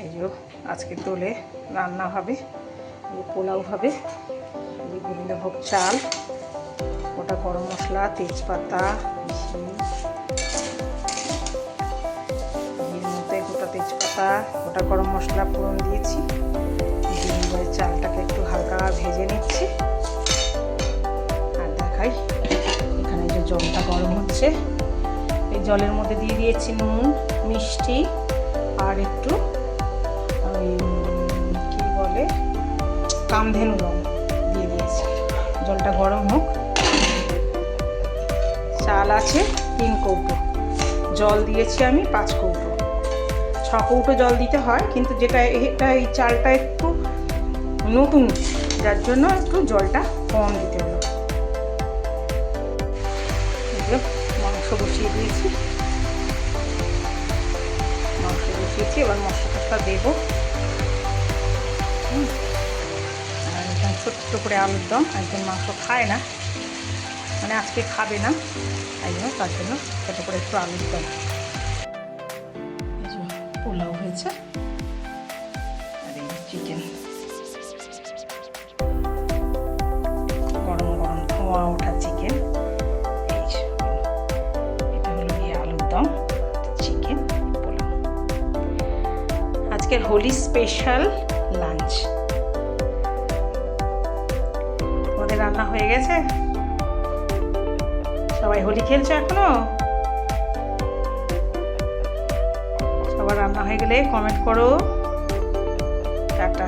এই যে আজকে দোলে রান্না হবে, পোলাও হবে, গোবিন্দভোগ চাল, ওটা গরম মশলা, তেজপাতা, গোটা তেজপাতা, গোটা গরম মশলা ফোড়ন দিয়েছি। এবারে চালটাকে একটু হালকা ভেজে নিচ্ছি। আর দেখাই, এখানে যে জলটা গরম হচ্ছে, এই জলের মধ্যে দিয়ে দিয়েছি নুন, মিষ্টি আর একটু ওই কী বলে কামধেনু রং দিয়ে দিয়েছি। জলটা গরম হোক। চাল আছে 3 কৌটো, জল দিয়েছি আমি 5 কৌটো। 6 কৌটো জল দিতে হয়, কিন্তু এই চালটা একটু নতুন, যার জন্য একটু জলটা কম দিতে হলো। মাংস বসিয়ে দিয়েছি, এবার মশলা টশলা দেবো। আর এখানে ছোট্ট করে আলুর দম, একজন মাংস খায় না, মানে আজকে খাবে না, তাই জন্য তার জন্য ছোটো করে একটু আলুর দম। পোলাও হয়েছে আর এই চিকেন, গরম গরম ধোঁয়া ওঠা চিকেন। এটা হলো গিয়ে আলুর দম, চিকেন, পোলাও। আজকের হোলি স্পেশাল লাঞ্চ। তোমাদের রান্না হয়ে গেছে? সবাই হোলি খেলছো এখনো? সবার রান্না হয়ে গেলে কমেন্ট করো। টাটা।